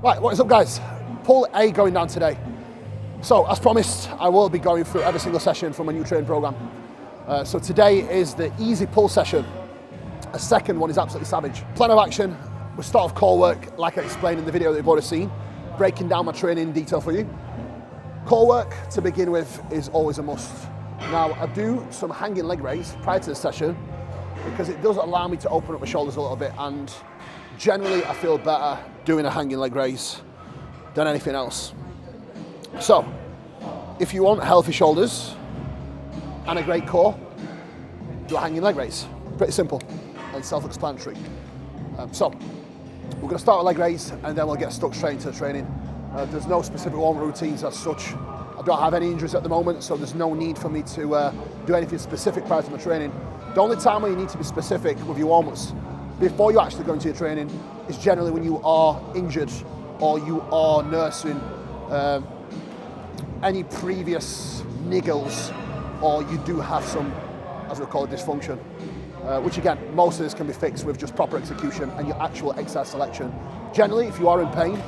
Right, what is up guys? Pull A going down today. So as promised, I will be going through every single session from my new training program. So today is the easy pull session. A second one is absolutely savage. Plan of action, we start off core work like I explained in the video that you've already seen, breaking down my training in detail for you. Core work to begin with is always a must. Now I do some hanging leg raise prior to the session because it does allow me to open up my shoulders a little bit, and generally I feel better doing a hanging leg raise than anything else. So if you want healthy shoulders and a great core, do a hanging leg raise. Pretty simple and self-explanatory. So we're going to start with leg raise and then we'll get stuck straight into the training. There's no specific warm routines as such. I don't have any injuries at the moment, so there's no need for me to do anything specific prior to my training. The only time where you need to be specific with your warm-ups before you actually go into your training is generally when you are injured or you are nursing any previous niggles, or you do have some, as we call it, dysfunction, which again, most of this can be fixed with just proper execution and your actual exercise selection. Generally, if you are in pain,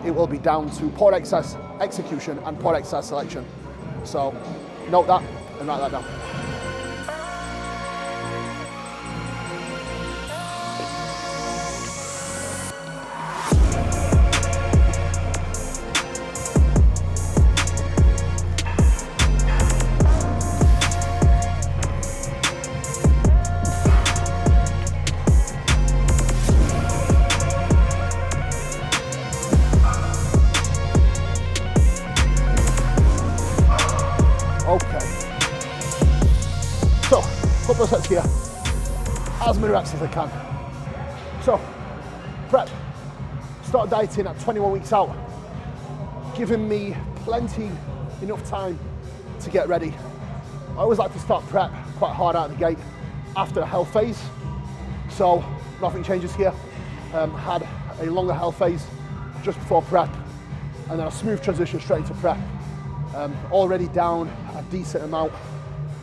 it will be down to poor exercise execution and poor exercise selection. So note that and write that down. Couple of sets here, as many reps as I can. So, prep, start dieting at 21 weeks out, giving me enough time to get ready. I always like to start prep quite hard out of the gate after a health phase, so nothing changes here. Had a longer health phase just before prep, and then a smooth transition straight into prep. Already down a decent amount.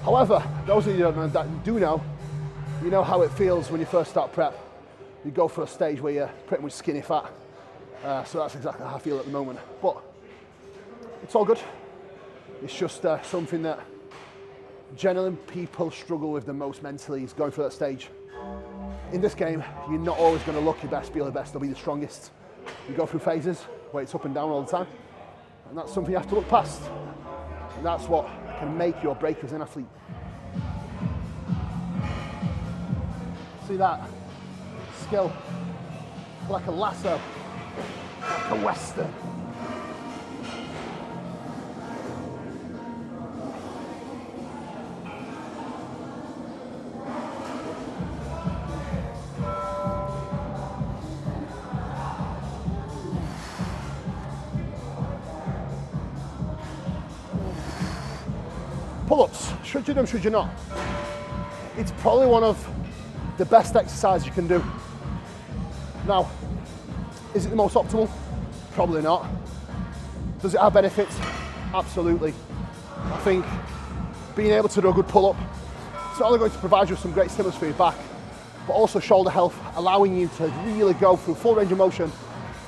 However, those of you that do know, you know how it feels when you first start prep. You go for a stage where you're pretty much skinny fat. So that's exactly how I feel at the moment. But it's all good. It's just something that generally people struggle with the most mentally, is going through that stage. In this game, you're not always going to look your best, feel the best, or be the strongest. You go through phases where it's up and down all the time. And that's something you have to look past. And that's what can make you or break you as an athlete. See that? Skill. Like a lasso. Like a western. Pull-ups, should you do them, should you not? It's probably one of the best exercises you can do. Now, is it the most optimal? Probably not. Does it have benefits? Absolutely. I think being able to do a good pull-up, it's not only going to provide you with some great stimulus for your back, but also shoulder health, allowing you to really go through full range of motion,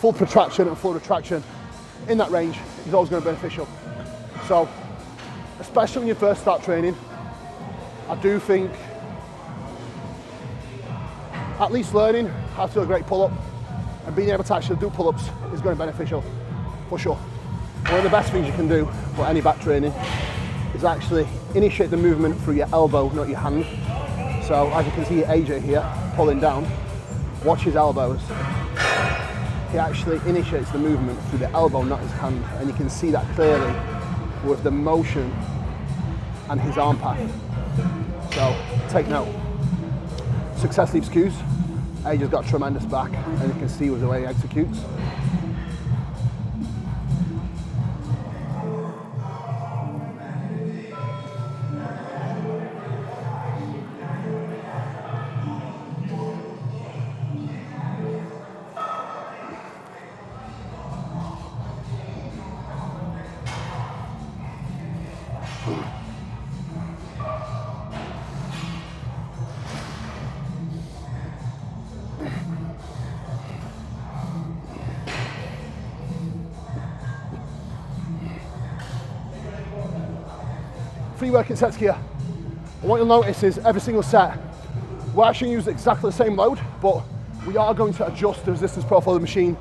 full protraction and full retraction in that range is always going to be beneficial. So, especially when you first start training, I do think at least learning how to do a great pull-up and being able to actually do pull-ups is going to be beneficial, for sure. One of the best things you can do for any back training is actually initiate the movement through your elbow, not your hand. So as you can see AJ here, pulling down, watch his elbows. He actually initiates the movement through the elbow, not his hand, and you can see that clearly with the motion and his arm path. So take note. Success leaves cues. AJ's got tremendous back, and you can see with the way he executes. 3 working sets here. And what you'll notice is every single set, we're actually using exactly the same load, but we are going to adjust the resistance profile of the machine,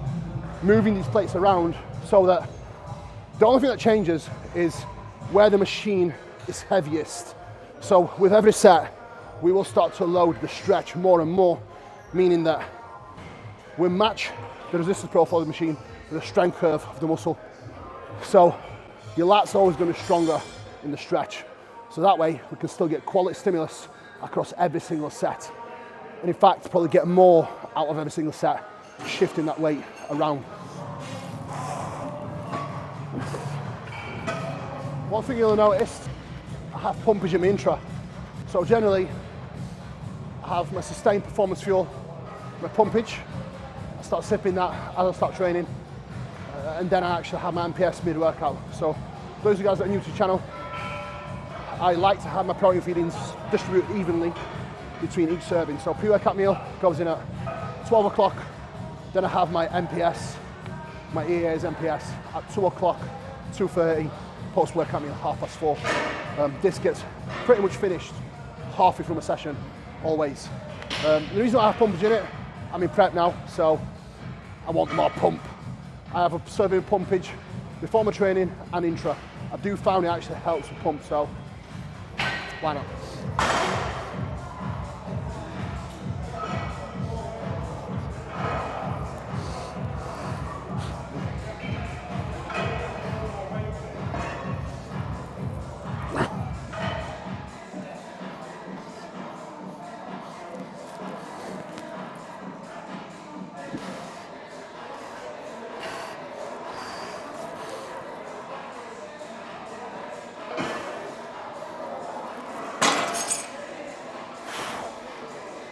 moving these plates around so that the only thing that changes is where the machine is heaviest. So with every set, we will start to load the stretch more and more, meaning that we match the resistance profile of the machine with the strength curve of the muscle. So your lat's always going to be stronger in the stretch. So that way we can still get quality stimulus across every single set. And in fact, probably get more out of every single set, shifting that weight around. One thing you'll notice, I have pumpage in my intra. So generally, I have my sustained performance fuel, my pumpage. I start sipping that as I start training. And then I actually have my MPS mid-workout. So those of you guys that are new to the channel, I like to have my protein feedings distributed evenly between each serving. So pre-workout meal goes in at 12 o'clock. Then I have my MPS, my EA's MPS at 2 o'clock, 2:30. Post-workout meal, 4:30. This gets pretty much finished halfway through my session, always. The reason I have pumpage in it, I'm in prep now, so I want more pump. I have a serving of pumpage before my training and intra. I do find it actually helps with pump, so why not?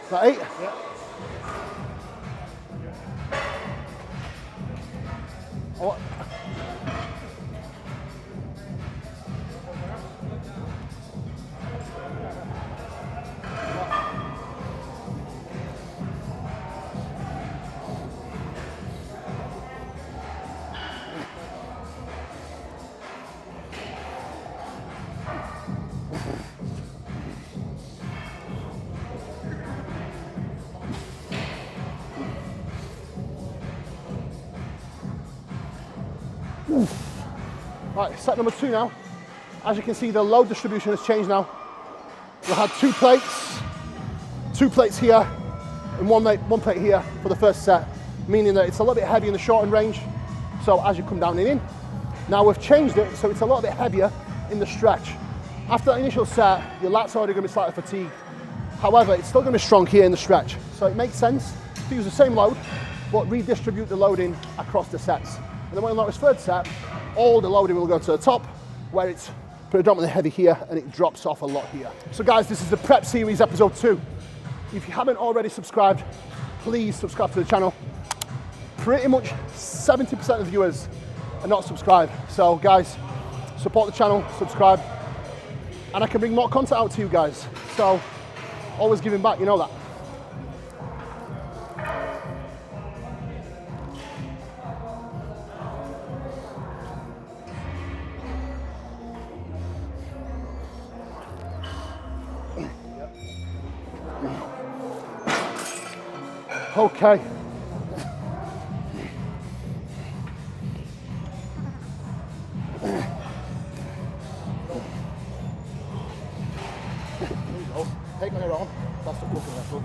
Is that 8? Yeah. Oh. Right, set number 2 now. As you can see, the load distribution has changed now. We had 2 plates here, and one plate here for the first set, meaning that it's a little bit heavy in the shortened range. So as you come down and in, now we've changed it so it's a little bit heavier in the stretch. After that initial set, your lat's already going to be slightly fatigued. However, it's still going to be strong here in the stretch. So it makes sense to use the same load, but redistribute the loading across the sets. And then when you'll notice third set, all the loading will go to the top, where it's predominantly heavy here, and it drops off a lot here. So guys, this is the Prep Series episode 2. If you haven't already subscribed, please subscribe to the channel. Pretty much 70% of viewers are not subscribed. So guys, support the channel, subscribe, and I can bring more content out to you guys. So always giving back, you know that. Okay. There you go. Take it on. That's the cooking method.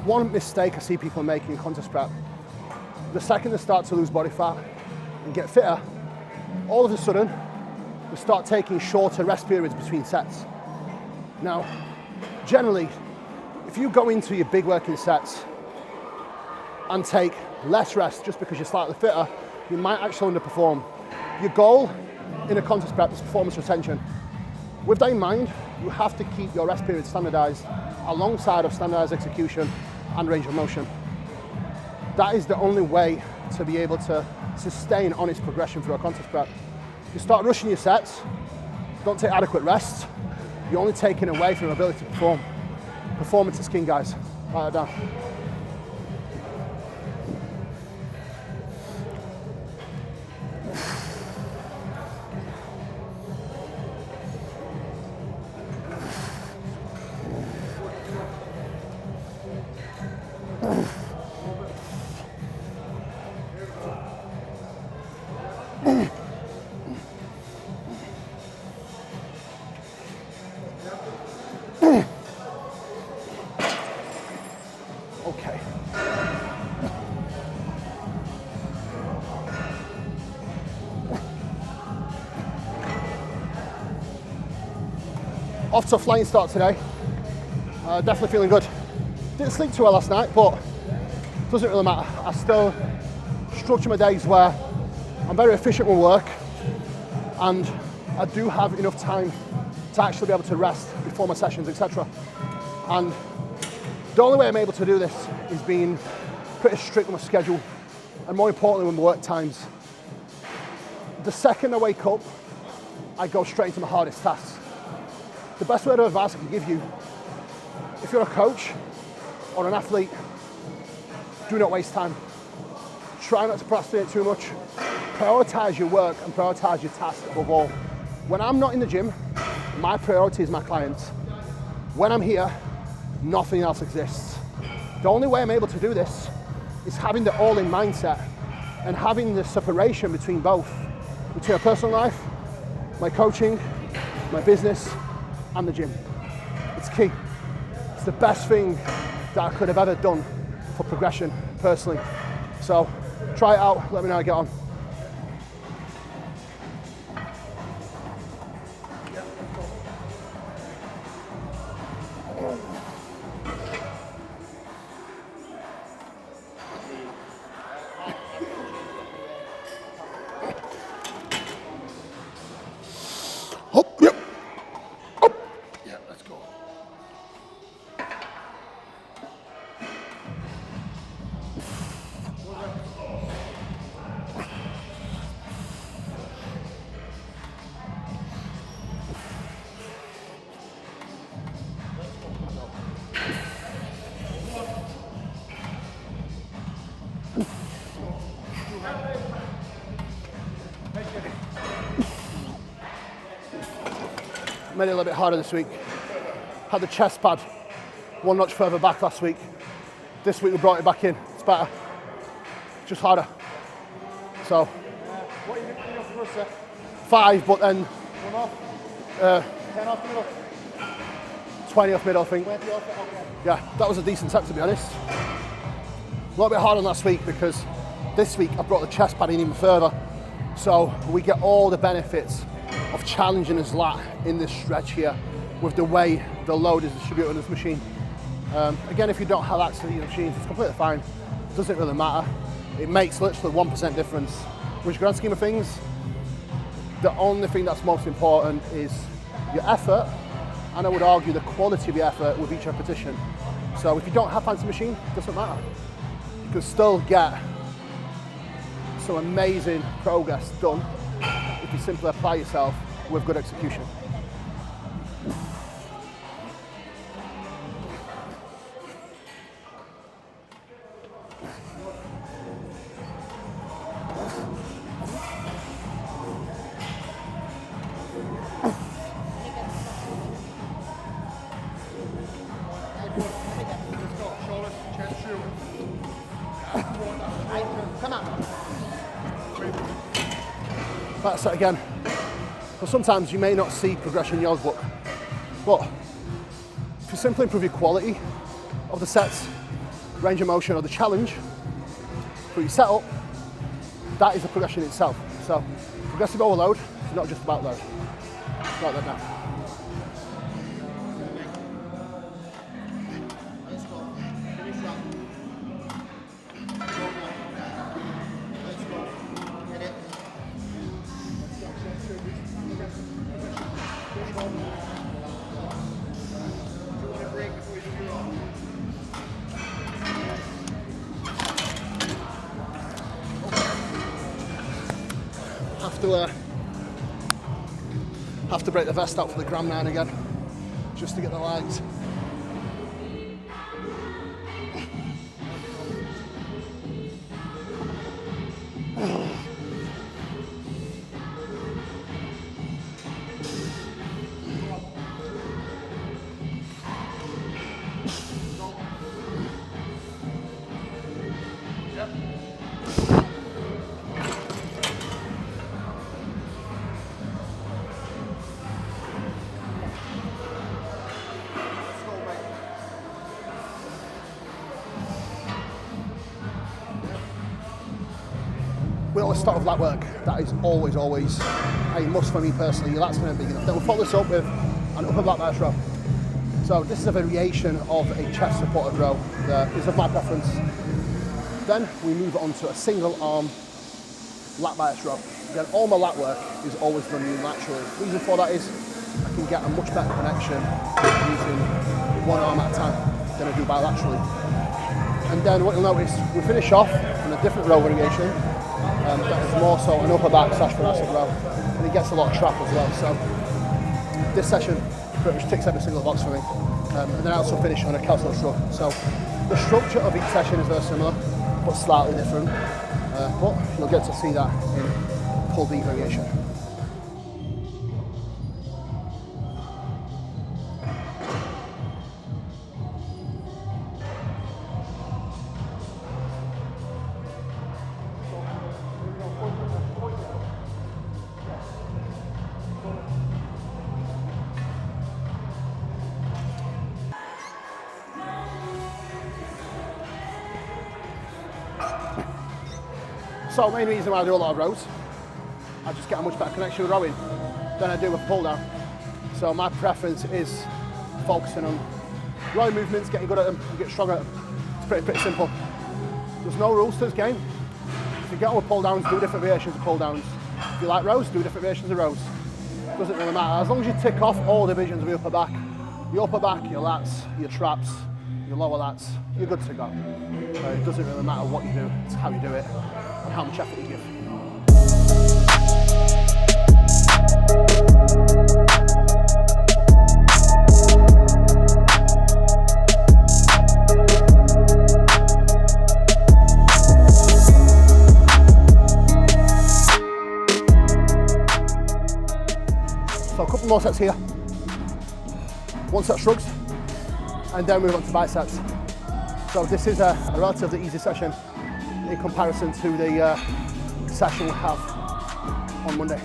One mistake I see people making in contest prep, the second they start to lose body fat and get fitter, all of a sudden, they start taking shorter rest periods between sets. Now, generally, if you go into your big working sets and take less rest just because you're slightly fitter, you might actually underperform. Your goal in a contest prep is performance retention. With that in mind, you have to keep your rest period standardized alongside of standardized execution and range of motion. That is the only way to be able to sustain honest progression through a contest prep. If you start rushing your sets, don't take adequate rest, you're only taking away from your ability to perform. Performance is king, guys. Write that down. Okay. Off to a flying start today. Definitely feeling good. Didn't sleep too well last night, but doesn't really matter. I still structure my days where I'm very efficient with work and I do have enough time to actually be able to rest before my sessions, etc. And the only way I'm able to do this is being pretty strict with my schedule and more importantly with my work times. The second I wake up, I go straight into my hardest tasks. The best word of advice I can give you, if you're a coach or an athlete, do not waste time. Try not to procrastinate too much. Prioritize your work and prioritize your tasks above all. When I'm not in the gym, my priority is my clients. When I'm here, nothing else exists. The only way I'm able to do this is having the all-in mindset and having the separation between both, between my personal life, my coaching, my business, and the gym. It's key. It's the best thing that I could have ever done for progression personally. So try it out, let me know how I get on. Up, yep. Up. Yeah, let's go. Made it a little bit harder this week. Had the chest pad one notch further back last week. This week we brought it back in. It's better. Just harder. So. What are you doing off the first set? 5, but then. 1 off? 10 off the middle? 20 off middle, I think. 20 off, okay. Yeah, that was a decent set to be honest. A little bit harder than last week because this week I brought the chest pad in even further. So we get all the benefits of challenging his lat in this stretch here with the way the load is distributed on this machine. Again, if you don't have access to these machines, it's completely fine. It doesn't really matter. It makes literally 1% difference. Which grand scheme of things, the only thing that's most important is your effort, and I would argue the quality of your effort with each repetition. So if you don't have a fancy machine, it doesn't matter. You can still get some amazing progress done if you simply apply yourself with good execution. Come on. That's it again. So sometimes you may not see progression in your book, but if you simply improve your quality of the sets, range of motion, or the challenge for your setup, that is the progression itself. So progressive overload is not just about load. Write that down. have to break the vest out for the gram 9 again, just to get the lines. We always start with lat work. That is always a must for me personally. Your lat's going to be big enough. Then we'll follow this up with an upper back biceps row. So this is a variation of a chest supported row that is of my preference. Then we move on to a single arm lat biceps row. Again, all my lat work is always done unilaterally. The reason for that is I can get a much better connection using one arm at a time than I do bilaterally. And then what you'll notice, we finish off in a different row variation. That is more so an upper back / thoracic row, and it gets a lot of trap as well. So this session pretty much ticks every single box for me. And then I also finish on a calcium shrug. So the structure of each session is very similar, but slightly different. But you'll get to see that in pull D variation. So main reason why I do a lot of rows, I just get a much better connection with rowing than I do with pull down. So my preference is focusing on rowing movements, getting good at them, and getting stronger at them. It's pretty simple. There's no rules to this game. If you get on with pull downs, do different variations of pull downs. If you like rows, do different variations of rows. Doesn't really matter. As long as you tick off all divisions of your upper back, your lats, your traps, your lower lats, you're good to go. It doesn't really matter what you do, it's how you do it and how much effort you give. So a couple more sets here. One set of shrugs, and then move on to biceps. So this is a relatively easy session in comparison to the session we have on Monday.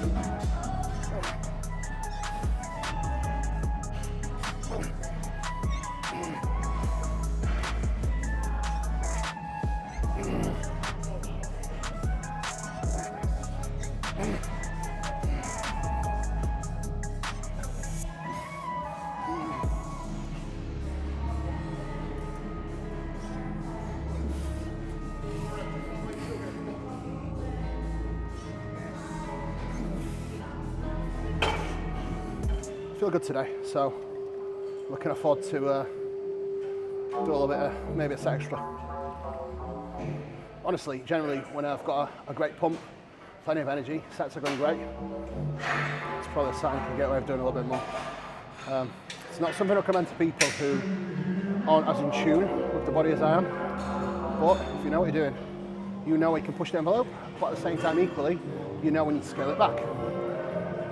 Feel good today, so we can afford to do a little bit of, maybe a set extra. Honestly, generally, when I've got a great pump, plenty of energy, sets are going great, it's probably a sign I can get away with doing a little bit more. It's not something I recommend to people who aren't as in tune with the body as I am, but if you know what you're doing, you know you can push the envelope, but at the same time, equally, you know when you scale it back.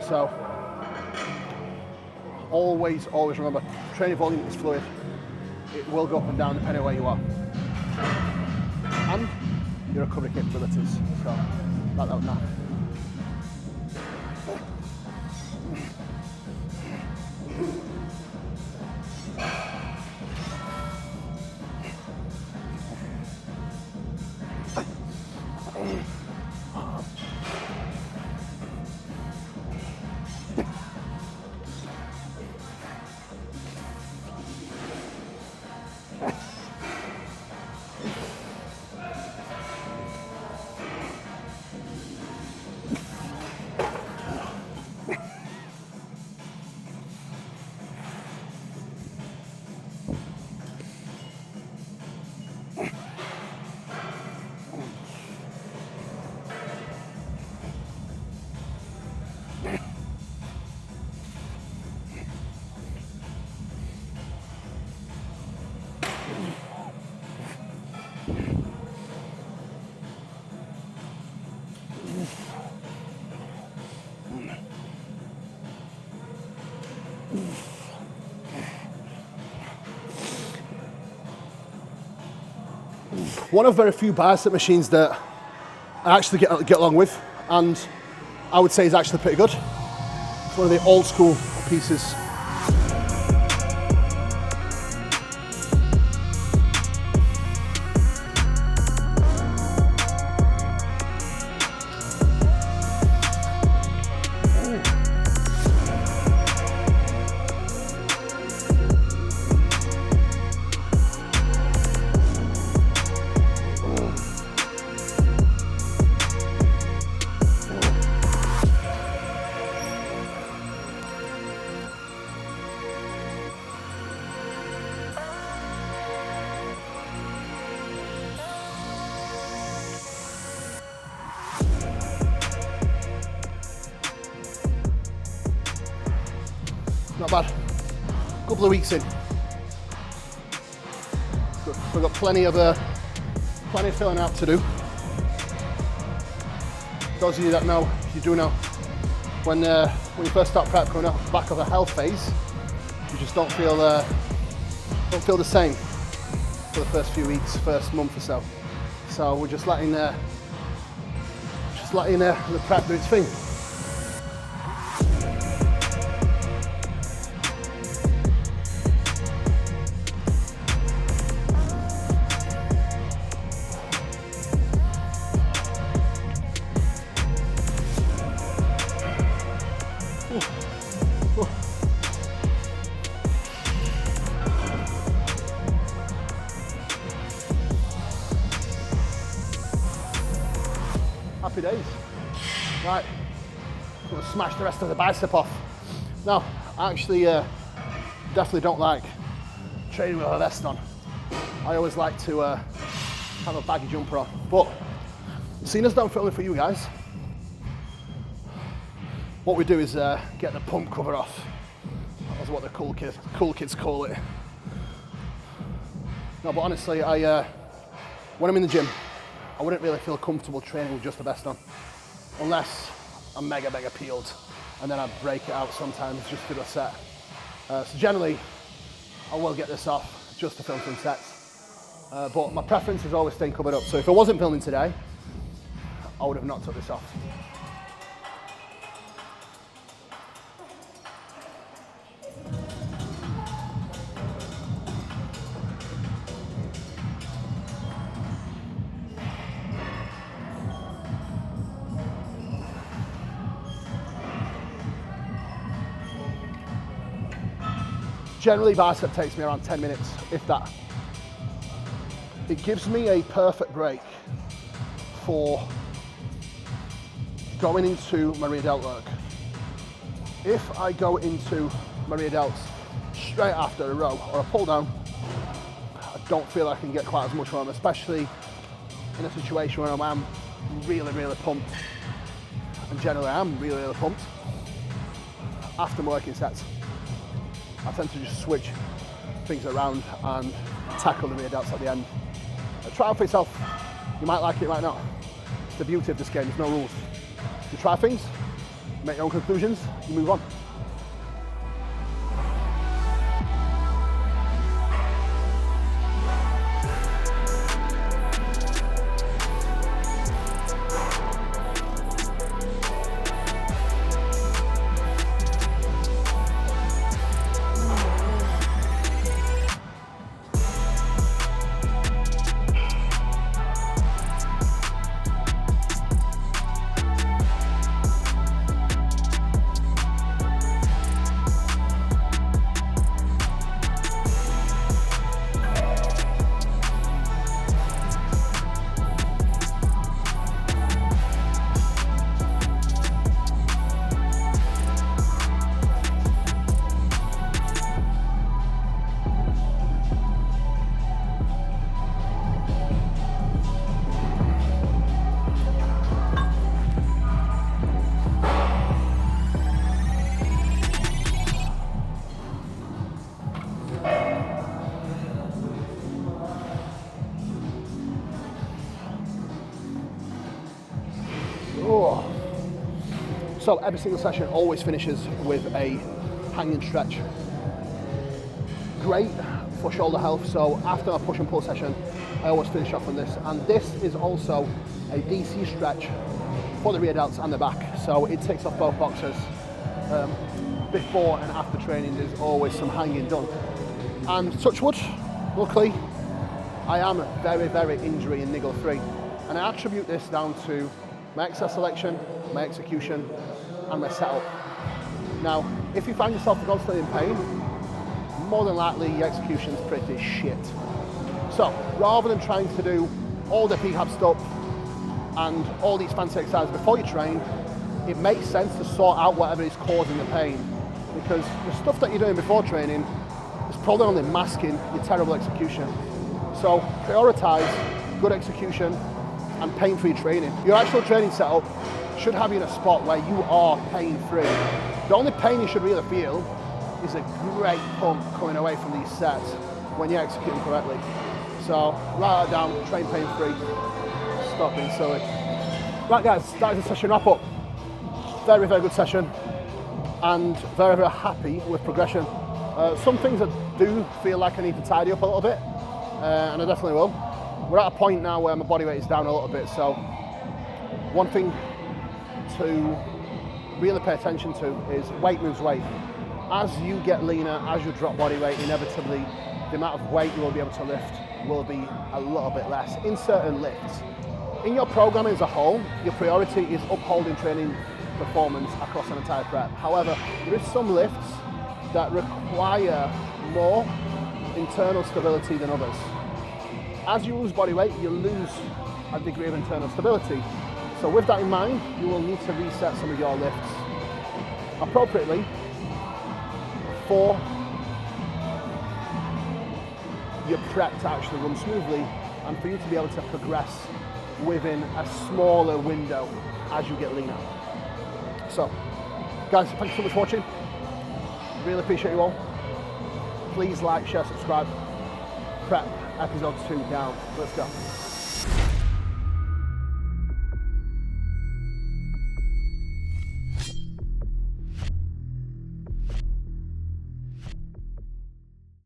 So, always remember, training volume is fluid. It will go up and down depending on where you are. And your recovery capabilities. So, like that now. one of very few bicep machines that I actually get along with, and I would say is actually pretty good. It's one of the old school pieces. Not bad. A couple of weeks in. We've got plenty of filling out to do. Those of you that know, you do know, when you first start prep coming off the back of a health phase, you just don't feel the same for the first few weeks, first month or so. So we're just letting the prep do its thing. Happy days. Right, I'm gonna smash the rest of the bicep off. Now, I actually definitely don't like training with a vest on. I always like to have a baggy jumper on, but seeing as though I'm filming for you guys, what we do is get the pump cover off. That's what the cool kids call it. No, but honestly, when I'm in the gym, I wouldn't really feel comfortable training with just the vest on, unless I'm mega peeled, and then I break it out sometimes just to do a set. So generally, I will get this off just to film some sets. But my preference is always staying covered up. So if I wasn't filming today, I would have not took this off. Generally, bicep takes me around 10 minutes, if that. It gives me a perfect break for going into my rear delt work. If I go into my rear delts straight after a row or a pull down, I don't feel I can get quite as much from them, especially in a situation where I'm really pumped. And generally I am really pumped after my working sets. I tend to just switch things around and tackle the rear delts at the end. Try it for yourself. You might like it, you might not. It's the beauty of this game, there's no rules. You try things, make your own conclusions, you move on. So every single session always finishes with a hanging stretch. Great for shoulder health. So after a push and pull session, I always finish off on this. And this is also a DC stretch for the rear delts and the back. So it takes off both boxes. Before and after training, there's always some hanging done. And touch wood, luckily, I am very, very injury and niggle free. And I attribute this down to my exercise selection, my execution, and my setup. Now, if you find yourself constantly in pain, more than likely your execution's pretty shit. So, rather than trying to do all the prehab stuff and all these fancy exercises before you train, it makes sense to sort out whatever is causing the pain, because the stuff that you're doing before training is probably only masking your terrible execution. So prioritize good execution and pain-free training. Your actual training setup should have you in a spot where you are pain-free. The only pain you should really feel is a great pump coming away from these sets when you're executing correctly. So write that down, train pain-free, stop being silly. Right guys, that is the session wrap up. Very, very good session, and very, very happy with progression. Some things I do feel like I need to tidy up a little bit, and I definitely will. We're at a point now where my body weight is down a little bit, so one thing to really pay attention to is weight moves weight. As you get leaner, as you drop body weight, inevitably the amount of weight you will be able to lift will be a little bit less in certain lifts. In your programming as a whole, your priority is upholding training performance across an entire prep. However, there is some lifts that require more internal stability than others. As you lose body weight, you lose a degree of internal stability. So with that in mind, you will need to reset some of your lifts appropriately for your prep to actually run smoothly and for you to be able to progress within a smaller window as you get leaner. So, guys, thank you so much for watching. Really appreciate you all. Please like, share, subscribe. Prep episode 2 down. Let's go.